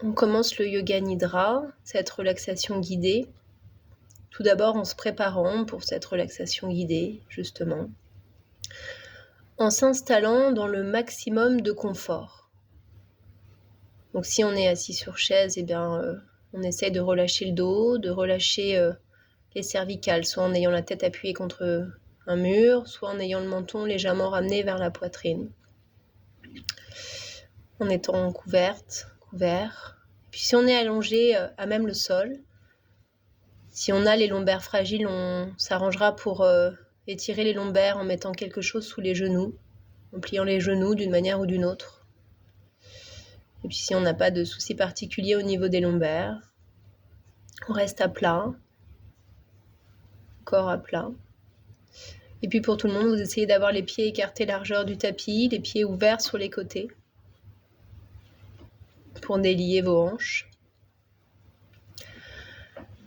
On commence le Yoga Nidra, cette relaxation guidée. Tout d'abord en se préparant pour cette relaxation guidée, justement. En s'installant dans le maximum de confort. Donc si on est assis sur chaise, on essaie de relâcher le dos, de relâcher les cervicales, soit en ayant la tête appuyée contre un mur, soit en ayant le menton légèrement ramené vers la poitrine. En étant couvert. Puis si on est allongé à même le sol, si on a les lombaires fragiles, on s'arrangera pour étirer les lombaires en mettant quelque chose sous les genoux, en pliant les genoux d'une manière ou d'une autre. Et puis si on n'a pas de souci particulier au niveau des lombaires, on reste à plat, corps à plat. Et puis pour tout le monde, vous essayez d'avoir les pieds écartés largeur du tapis, les pieds ouverts sur les côtés pour délier vos hanches.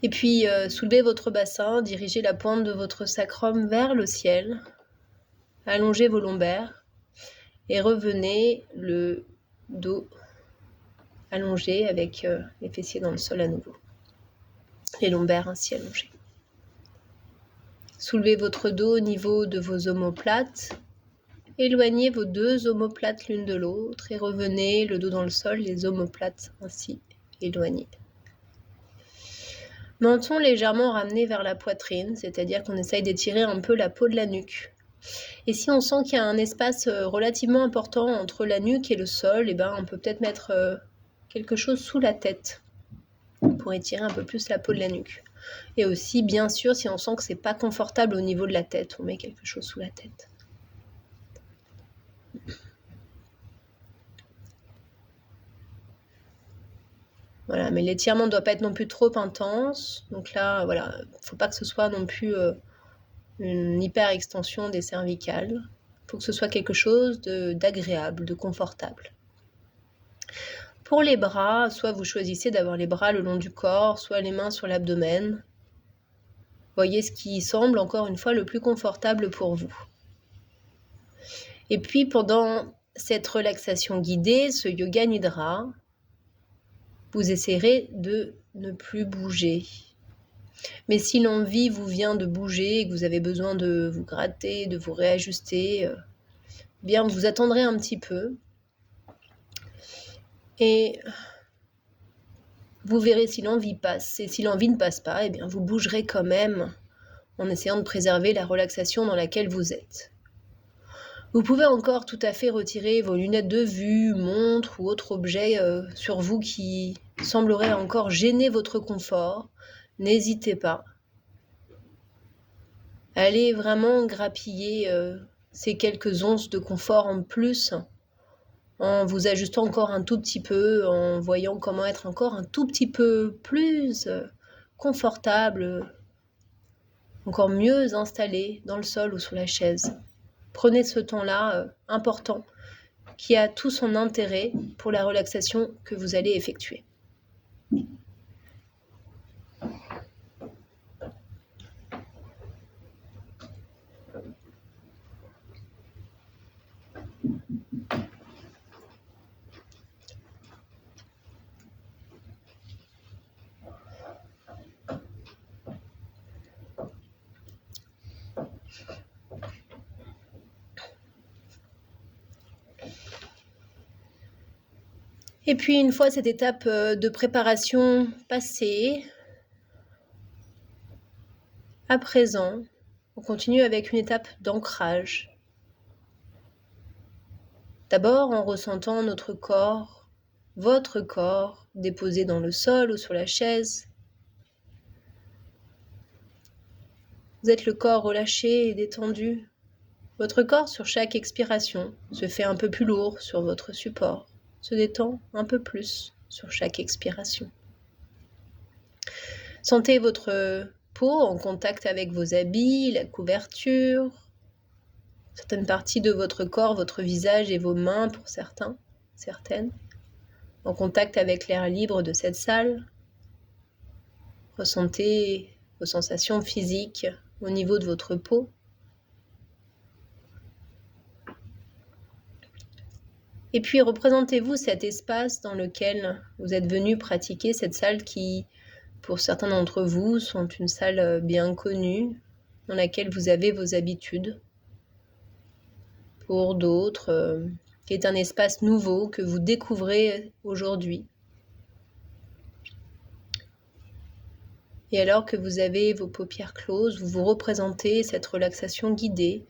Et puis soulevez votre bassin, dirigez la pointe de votre sacrum vers le ciel, allongez vos lombaires et revenez le dos allongé avec les fessiers dans le sol à nouveau. Les lombaires ainsi allongés. Soulevez votre dos au niveau de vos omoplates. Éloignez vos deux omoplates l'une de l'autre et revenez le dos dans le sol, les omoplates ainsi éloignées. Menton légèrement ramené vers la poitrine, c'est-à-dire qu'on essaye d'étirer un peu la peau de la nuque. Et si on sent qu'il y a un espace relativement important entre la nuque et le sol, on peut peut-être mettre quelque chose sous la tête pour étirer un peu plus la peau de la nuque. Et aussi, bien sûr, si on sent que c'est pas confortable au niveau de la tête, on met quelque chose sous la tête. Voilà, mais l'étirement ne doit pas être non plus trop intense. Donc là, voilà, faut pas que ce soit non plus une hyper extension des cervicales. Il faut que ce soit quelque chose d'agréable, de confortable. Pour les bras, soit vous choisissez d'avoir les bras le long du corps, soit les mains sur l'abdomen. Voyez ce qui semble encore une fois le plus confortable pour vous. Et puis pendant cette relaxation guidée, ce Yoga Nidra, vous essayerez de ne plus bouger. Mais si l'envie vous vient de bouger et que vous avez besoin de vous gratter, de vous réajuster, vous attendrez un petit peu. Et vous verrez si l'envie passe. Et si l'envie ne passe pas, vous bougerez quand même en essayant de préserver la relaxation dans laquelle vous êtes. Vous pouvez encore tout à fait retirer vos lunettes de vue, montre ou autre objet sur vous qui semblerait encore gêner votre confort. N'hésitez pas. Allez vraiment grappiller ces quelques onces de confort en plus en vous ajustant encore un tout petit peu, en voyant comment être encore un tout petit peu plus confortable, encore mieux installé dans le sol ou sur la chaise. Prenez ce temps-là important qui a tout son intérêt pour la relaxation que vous allez effectuer. Et puis une fois cette étape de préparation passée, à présent, on continue avec une étape d'ancrage. D'abord en ressentant notre corps, votre corps, déposé dans le sol ou sur la chaise. Vous êtes le corps relâché et détendu. Votre corps, sur chaque expiration, se fait un peu plus lourd sur votre support, se détend un peu plus sur chaque expiration. Sentez votre peau en contact avec vos habits, la couverture, certaines parties de votre corps, votre visage et vos mains pour certaines, en contact avec l'air libre de cette salle. Ressentez vos sensations physiques au niveau de votre peau. Et puis représentez-vous cet espace dans lequel vous êtes venu pratiquer, cette salle qui, pour certains d'entre vous, sont une salle bien connue, dans laquelle vous avez vos habitudes. Pour d'autres, qui est un espace nouveau que vous découvrez aujourd'hui. Et alors que vous avez vos paupières closes, vous vous représentez cette relaxation guidée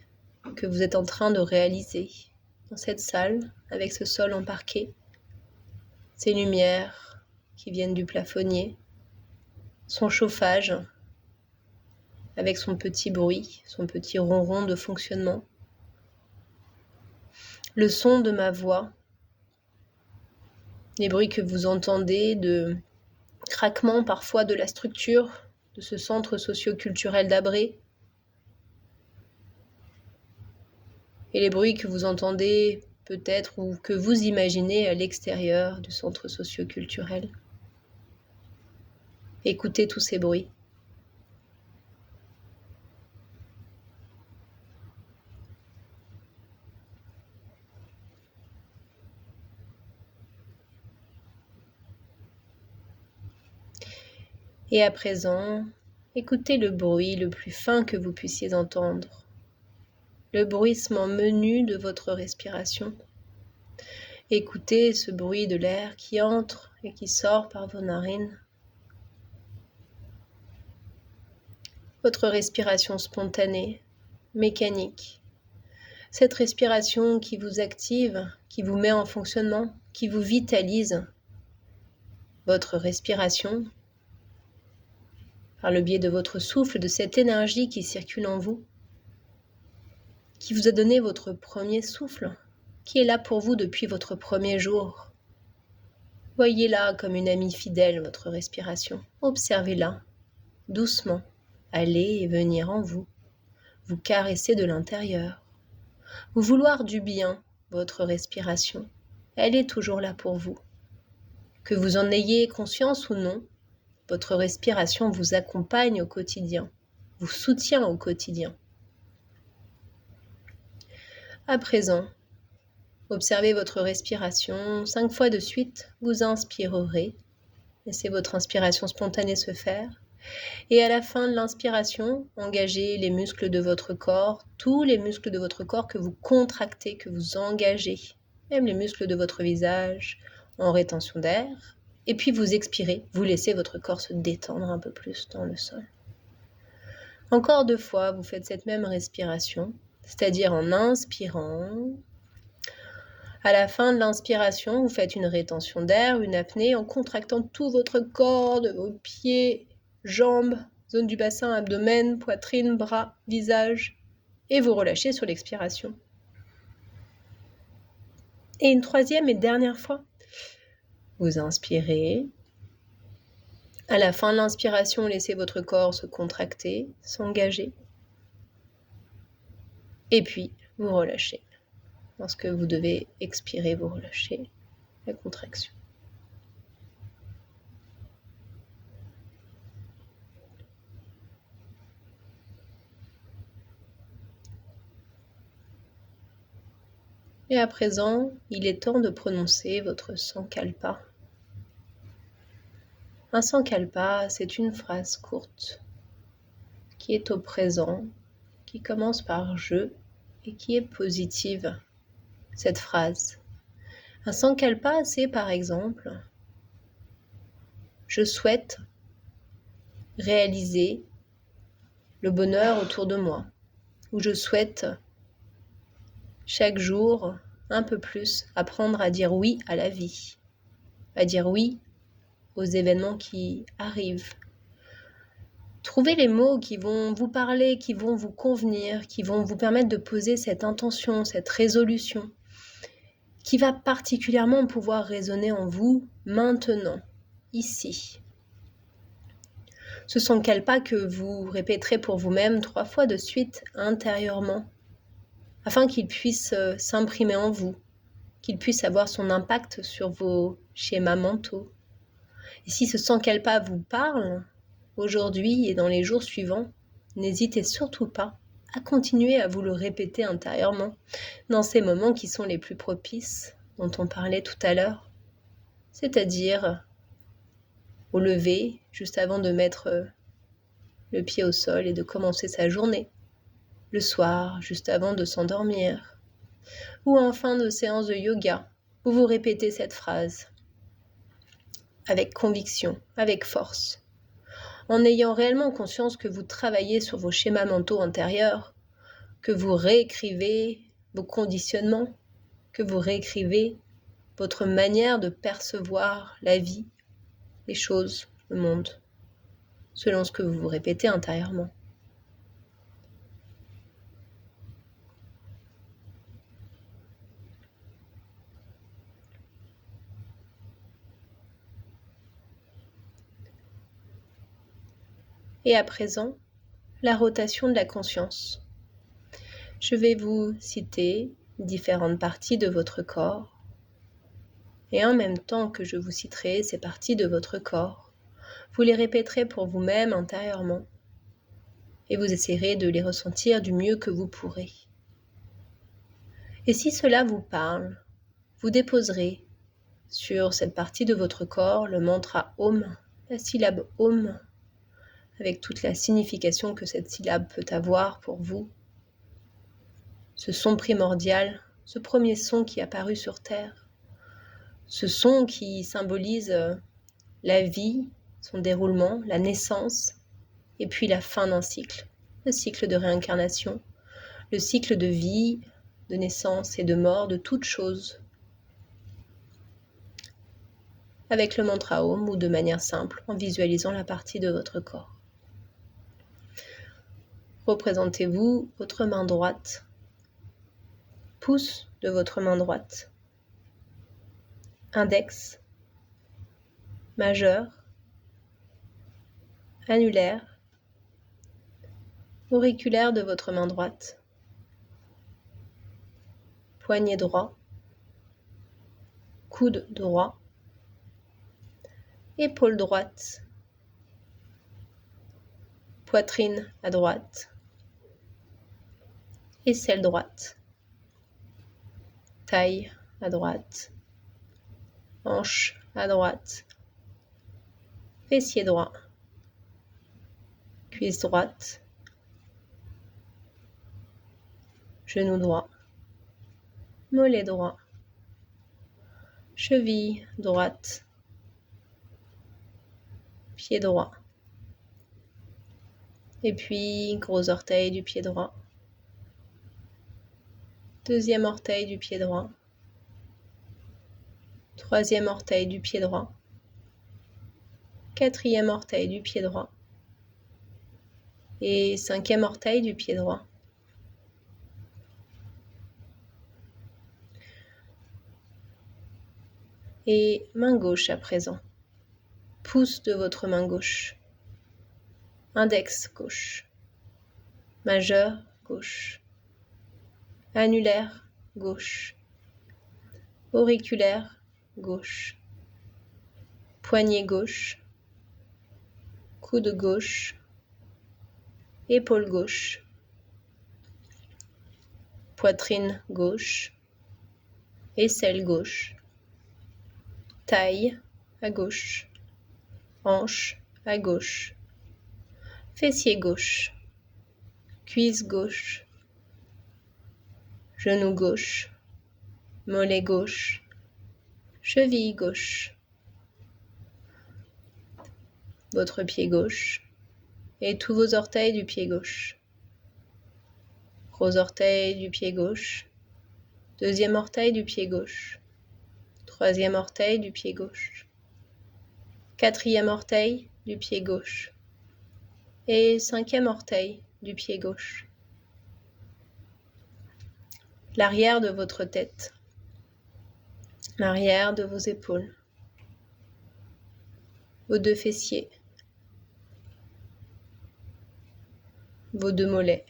que vous êtes en train de réaliser dans cette salle, avec ce sol en parquet, ces lumières qui viennent du plafonnier, son chauffage avec son petit bruit, son petit ronron de fonctionnement, le son de ma voix, les bruits que vous entendez de craquement parfois de la structure de ce centre socio-culturel d'Abré, et les bruits que vous entendez peut-être ou que vous imaginez à l'extérieur du centre socio-culturel. Écoutez tous ces bruits. Et à présent, écoutez le bruit le plus fin que vous puissiez entendre, le bruissement menu de votre respiration. Écoutez ce bruit de l'air qui entre et qui sort par vos narines. Votre respiration spontanée, mécanique. Cette respiration qui vous active, qui vous met en fonctionnement, qui vous vitalise. Votre respiration, par le biais de votre souffle, de cette énergie qui circule en vous, qui vous a donné votre premier souffle, qui est là pour vous depuis votre premier jour. Voyez-la comme une amie fidèle, votre respiration. Observez-la, doucement, aller et venir en vous, vous caresser de l'intérieur, vous vouloir du bien, votre respiration. Elle est toujours là pour vous. Que vous en ayez conscience ou non, votre respiration vous accompagne au quotidien, vous soutient au quotidien. À présent, observez votre respiration 5 fois de suite, vous inspirerez, laissez votre inspiration spontanée se faire, et à la fin de l'inspiration, engagez les muscles de votre corps, tous les muscles de votre corps que vous contractez, que vous engagez, même les muscles de votre visage en rétention d'air, et puis vous expirez, vous laissez votre corps se détendre un peu plus dans le sol. Encore 2 fois, vous faites cette même respiration, c'est-à-dire en inspirant. À la fin de l'inspiration, vous faites une rétention d'air, une apnée, en contractant tout votre corps, de vos pieds, jambes, zone du bassin, abdomen, poitrine, bras, visage, et vous relâchez sur l'expiration. Et une 3e et dernière fois, vous inspirez. À la fin de l'inspiration, laissez votre corps se contracter, s'engager. Et puis, vous relâchez. Lorsque vous devez expirer, vous relâchez la contraction. Et à présent, il est temps de prononcer votre Sankalpa. Un Sankalpa, c'est une phrase courte qui est au présent, qui commence par « je » et qui est positive, cette phrase. Un Sankalpa, c'est par exemple « je souhaite réaliser le bonheur autour de moi » ou « je souhaite chaque jour un peu plus apprendre à dire oui à la vie, à dire oui aux événements qui arrivent. » Trouvez les mots qui vont vous parler, qui vont vous convenir, qui vont vous permettre de poser cette intention, cette résolution, qui va particulièrement pouvoir résonner en vous maintenant, ici. Ce Sankalpa que vous répéterez pour vous-même 3 fois de suite intérieurement, afin qu'il puisse s'imprimer en vous, qu'il puisse avoir son impact sur vos schémas mentaux. Et si ce Sankalpa vous parle, aujourd'hui et dans les jours suivants, n'hésitez surtout pas à continuer à vous le répéter intérieurement dans ces moments qui sont les plus propices dont on parlait tout à l'heure, c'est-à-dire au lever, juste avant de mettre le pied au sol et de commencer sa journée, le soir, juste avant de s'endormir, ou en fin de séance de yoga, où vous répétez cette phrase avec conviction, avec force, en ayant réellement conscience que vous travaillez sur vos schémas mentaux intérieurs, que vous réécrivez vos conditionnements, que vous réécrivez votre manière de percevoir la vie, les choses, le monde, selon ce que vous vous répétez intérieurement. Et à présent, la rotation de la conscience. Je vais vous citer différentes parties de votre corps, et en même temps que je vous citerai ces parties de votre corps, vous les répéterez pour vous-même intérieurement, et vous essayerez de les ressentir du mieux que vous pourrez. Et si cela vous parle, vous déposerez sur cette partie de votre corps le mantra Om, la syllabe Om, avec toute la signification que cette syllabe peut avoir pour vous. Ce son primordial, ce premier son qui est apparu sur Terre, ce son qui symbolise la vie, son déroulement, la naissance, et puis la fin d'un cycle, le cycle de réincarnation, le cycle de vie, de naissance et de mort de toute chose, avec le mantra Om ou de manière simple, en visualisant la partie de votre corps. Représentez-vous votre main droite, pouce de votre main droite, index, majeur, annulaire, auriculaire de votre main droite, poignet droit, coude droit, épaule droite, poitrine à droite, aisselle droite, taille à droite, hanche à droite, fessier droit, cuisse droite, genou droit, mollet droit, cheville droite, pied droit, et puis gros orteil du pied droit, deuxième orteil du pied droit, troisième orteil du pied droit, quatrième orteil du pied droit et cinquième orteil du pied droit. Et main gauche à présent, pouce de votre main gauche, index gauche, majeur gauche, annulaire gauche, auriculaire gauche, poignet gauche, coude gauche, épaule gauche, poitrine gauche, aisselle gauche, taille à gauche, hanche à gauche, fessier gauche, cuisse gauche, genou gauche, mollet gauche, cheville gauche, votre pied gauche et tous vos orteils du pied gauche. Gros orteil du pied gauche, deuxième orteil du pied gauche, troisième orteil du pied gauche, quatrième orteil du pied gauche et cinquième orteil du pied gauche. L'arrière de votre tête, l'arrière de vos épaules, vos deux fessiers, vos deux mollets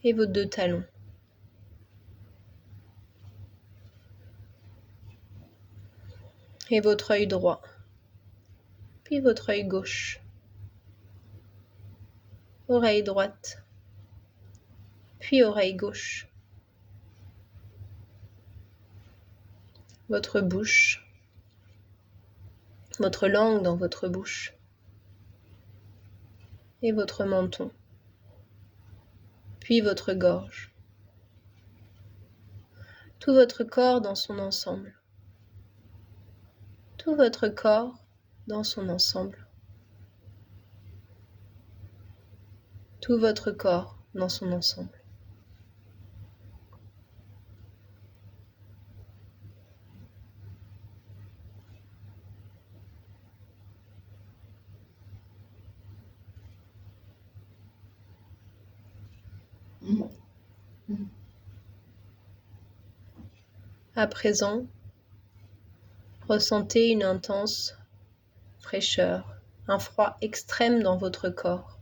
et vos deux talons. Et votre œil droit, puis votre œil gauche, oreille droite, puis oreille gauche, votre bouche, votre langue dans votre bouche et votre menton, puis votre gorge, tout votre corps dans son ensemble, tout votre corps dans son ensemble, tout votre corps dans son ensemble. À présent, ressentez une intense fraîcheur, un froid extrême dans votre corps.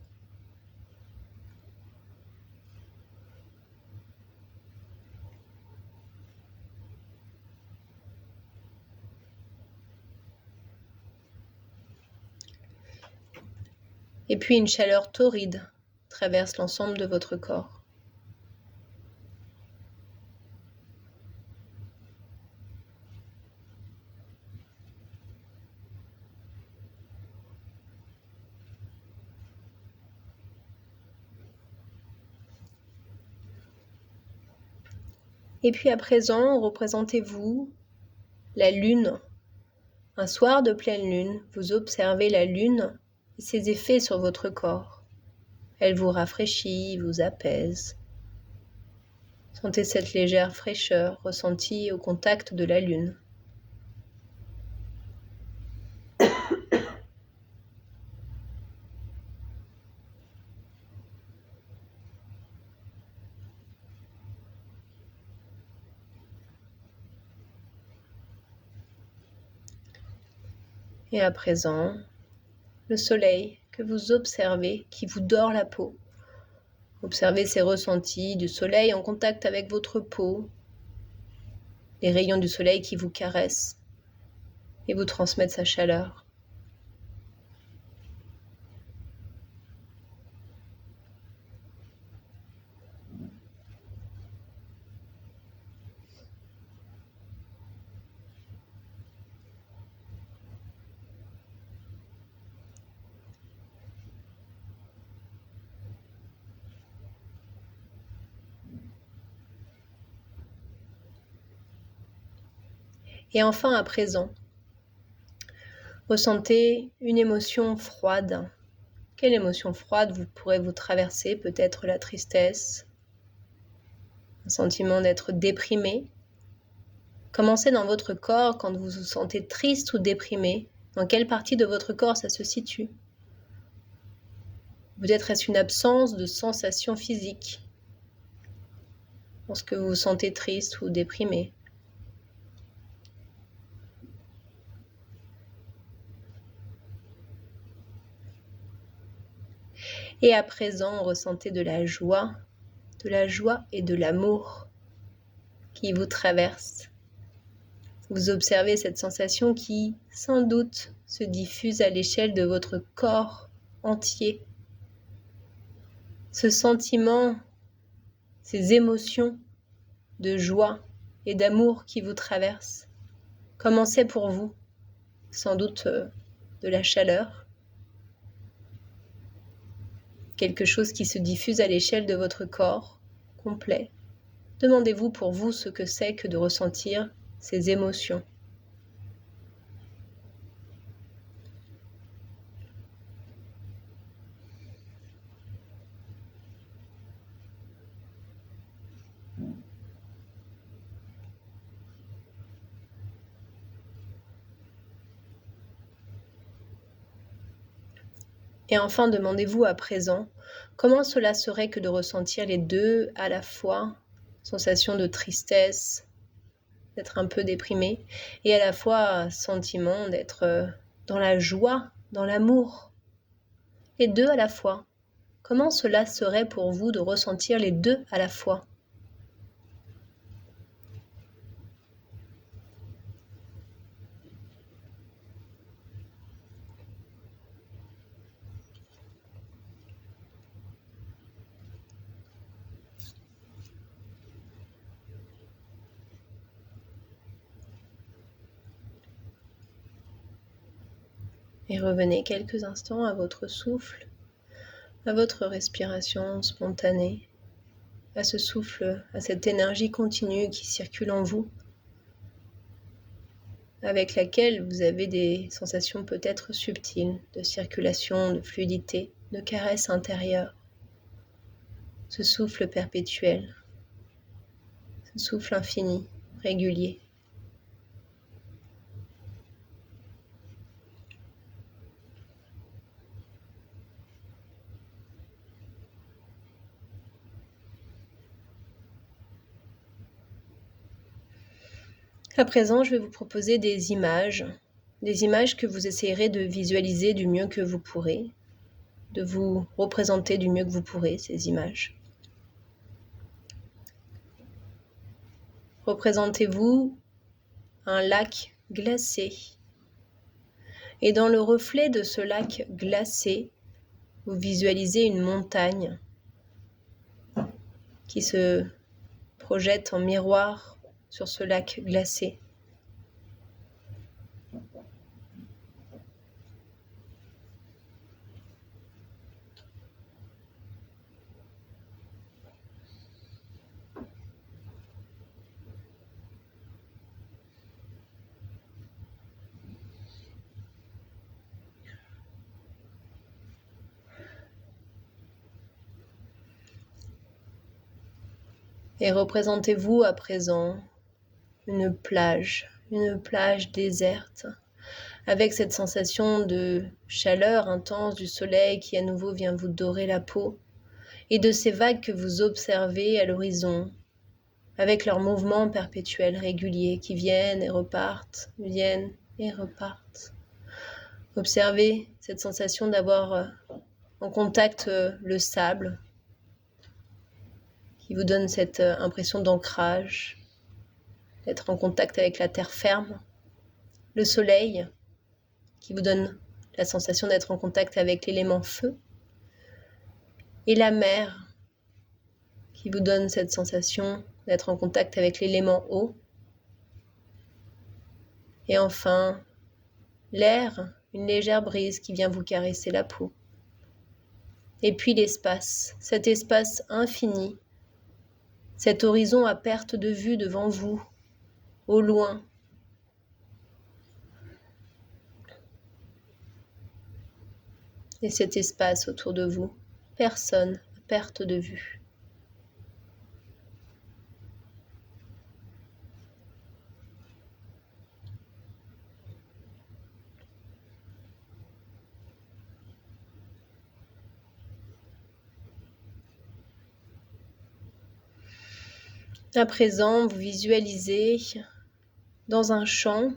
Et puis une chaleur torride traverse l'ensemble de votre corps. Et puis à présent, représentez-vous la lune. Un soir de pleine lune, vous observez la lune et ses effets sur votre corps. Elle vous rafraîchit, vous apaise. Sentez cette légère fraîcheur ressentie au contact de la lune. Et à présent, le soleil que vous observez qui vous dore la peau. Observez ces ressentis du soleil en contact avec votre peau, les rayons du soleil qui vous caressent et vous transmettent sa chaleur. Et enfin, à présent, ressentez une émotion froide. Quelle émotion froide vous pourrez vous traverser? Peut-être la tristesse, un sentiment d'être déprimé. Commencez dans votre corps quand vous vous sentez triste ou déprimé. Dans quelle partie de votre corps ça se situe? Peut-être est-ce une absence de sensation physique lorsque vous vous sentez triste ou déprimé. Et à présent, ressentez de la joie et de l'amour qui vous traverse. Vous observez cette sensation qui, sans doute, se diffuse à l'échelle de votre corps entier. Ce sentiment, ces émotions de joie et d'amour qui vous traversent, comment c'est pour vous? Sans doute de la chaleur, quelque chose qui se diffuse à l'échelle de votre corps complet. Demandez-vous pour vous ce que c'est que de ressentir ces émotions. Et enfin, demandez-vous à présent comment cela serait que de ressentir les deux à la fois, sensation de tristesse, d'être un peu déprimé, et à la fois sentiment d'être dans la joie, dans l'amour. Les deux à la fois. Comment cela serait pour vous de ressentir les deux à la fois? Et revenez quelques instants à votre souffle, à votre respiration spontanée, à ce souffle, à cette énergie continue qui circule en vous, avec laquelle vous avez des sensations peut-être subtiles de circulation, de fluidité, de caresse intérieure. Ce souffle perpétuel, ce souffle infini, régulier. À présent, je vais vous proposer des images que vous essayerez de visualiser du mieux que vous pourrez, de vous représenter du mieux que vous pourrez ces images. Représentez-vous un lac glacé. Et dans le reflet de ce lac glacé, vous visualisez une montagne qui se projette en miroir sur ce lac glacé. Et représentez-vous à présent une plage déserte, avec cette sensation de chaleur intense du soleil qui à nouveau vient vous dorer la peau, et de ces vagues que vous observez à l'horizon, avec leurs mouvements perpétuels réguliers qui viennent et repartent. Observez cette sensation d'avoir en contact le sable, qui vous donne cette impression d'ancrage, d'être en contact avec la terre ferme, le soleil, qui vous donne la sensation d'être en contact avec l'élément feu, et la mer, qui vous donne cette sensation d'être en contact avec l'élément eau, et enfin l'air, une légère brise qui vient vous caresser la peau. Et puis l'espace, cet espace infini, cet horizon à perte de vue devant vous, au loin. Et cet espace autour de vous, personne à perte de vue. À présent, vous visualisez dans un champ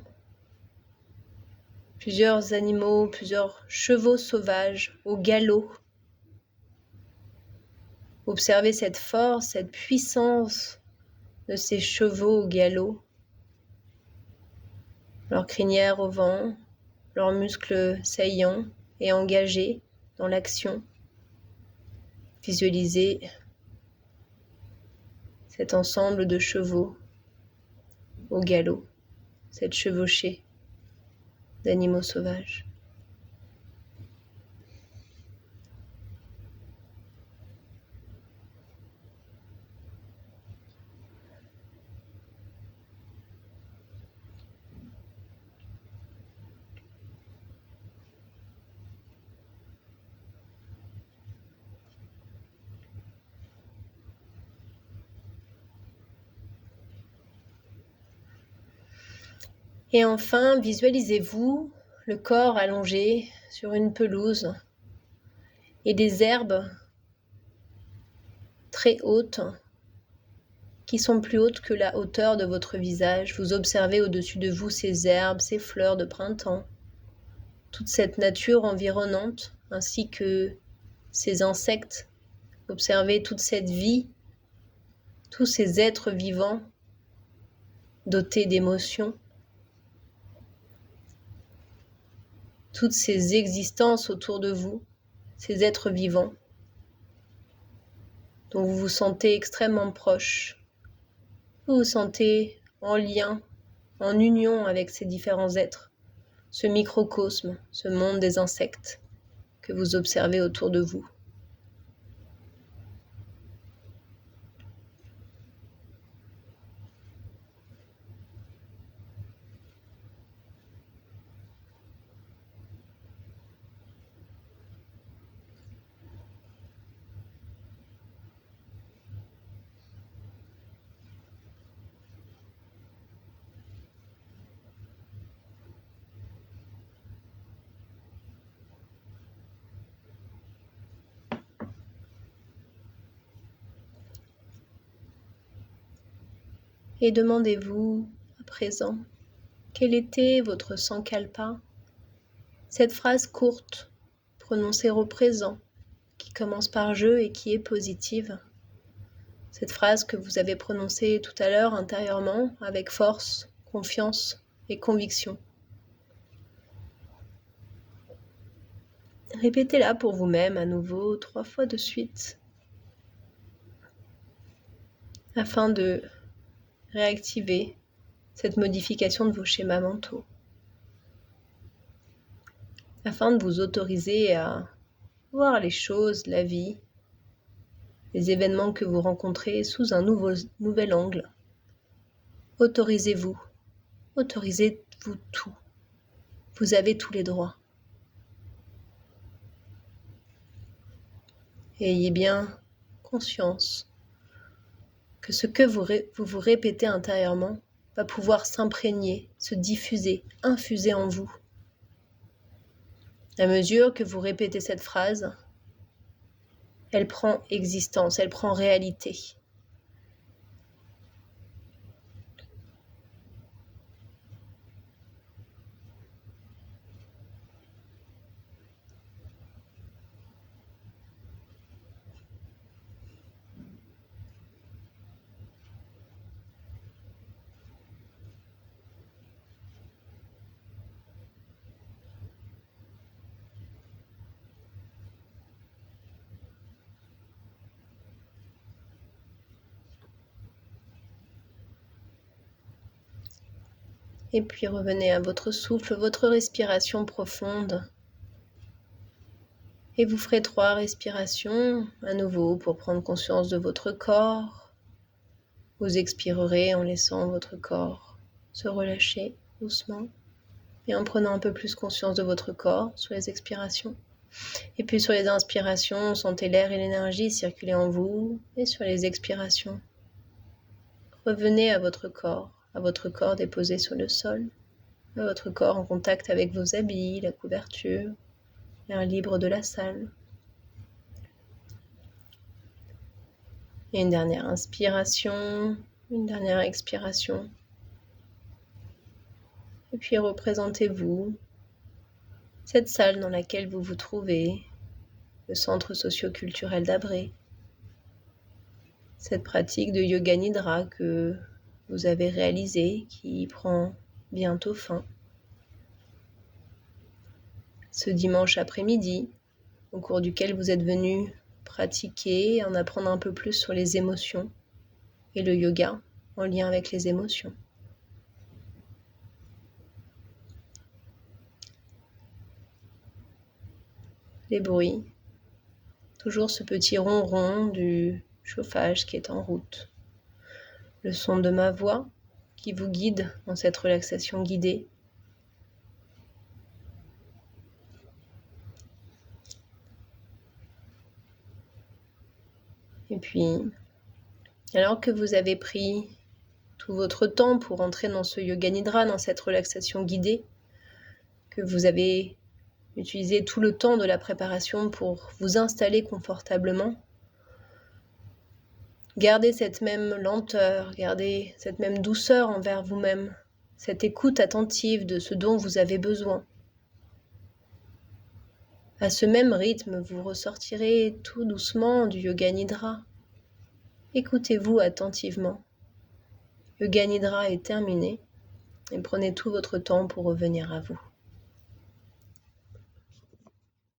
plusieurs animaux, plusieurs chevaux sauvages au galop. Observez cette force, cette puissance de ces chevaux au galop, leur crinière au vent, leurs muscles saillants et engagés dans l'action. Visualisez cet ensemble de chevaux au galop, cette chevauchée d'animaux sauvages. Et enfin, visualisez-vous le corps allongé sur une pelouse et des herbes très hautes qui sont plus hautes que la hauteur de votre visage. Vous observez au-dessus de vous ces herbes, ces fleurs de printemps, toute cette nature environnante ainsi que ces insectes. Observez toute cette vie, tous ces êtres vivants dotés d'émotions, toutes ces existences autour de vous, ces êtres vivants dont vous vous sentez extrêmement proche. Vous vous sentez en lien, en union avec ces différents êtres, ce microcosme, ce monde des insectes que vous observez autour de vous. Et demandez-vous à présent, quel était votre sankalpa? Cette phrase courte, prononcée au présent, qui commence par je et qui est positive. Cette phrase que vous avez prononcée tout à l'heure intérieurement, avec force, confiance et conviction. Répétez-la pour vous-même à nouveau 3 fois de suite, afin de réactiver cette modification de vos schémas mentaux, afin de vous autoriser à voir les choses, la vie, les événements que vous rencontrez sous un nouvel angle. Autorisez-vous tout. Vous avez tous les droits. Et ayez bien conscience que ce que vous répétez intérieurement va pouvoir s'imprégner, se diffuser, infuser en vous. À mesure que vous répétez cette phrase, elle prend existence, elle prend réalité. Et puis revenez à votre souffle, votre respiration profonde. Et vous ferez 3 respirations à nouveau pour prendre conscience de votre corps. Vous expirerez en laissant votre corps se relâcher doucement et en prenant un peu plus conscience de votre corps sur les expirations. Et puis sur les inspirations, sentez l'air et l'énergie circuler en vous, et sur les expirations, revenez à votre corps déposé sur le sol, à votre corps en contact avec vos habits, la couverture, l'air libre de la salle. Et une dernière inspiration, une dernière expiration. Et puis représentez-vous cette salle dans laquelle vous vous trouvez, le centre socio-culturel d'Abré, cette pratique de yoga nidra que vous avez réalisée, qui prend bientôt fin. Ce dimanche après-midi, au cours duquel vous êtes venu pratiquer, en apprendre un peu plus sur les émotions et le yoga en lien avec les émotions. Les bruits, toujours ce petit ronron du chauffage qui est en route. Le son de ma voix qui vous guide dans cette relaxation guidée. Et puis, alors que vous avez pris tout votre temps pour entrer dans ce yoga nidra, dans cette relaxation guidée, que vous avez utilisé tout le temps de la préparation pour vous installer confortablement, gardez cette même lenteur, gardez cette même douceur envers vous-même, cette écoute attentive de ce dont vous avez besoin. À ce même rythme, vous ressortirez tout doucement du yoga nidra. Écoutez-vous attentivement. Yoga nidra est terminé et prenez tout votre temps pour revenir à vous.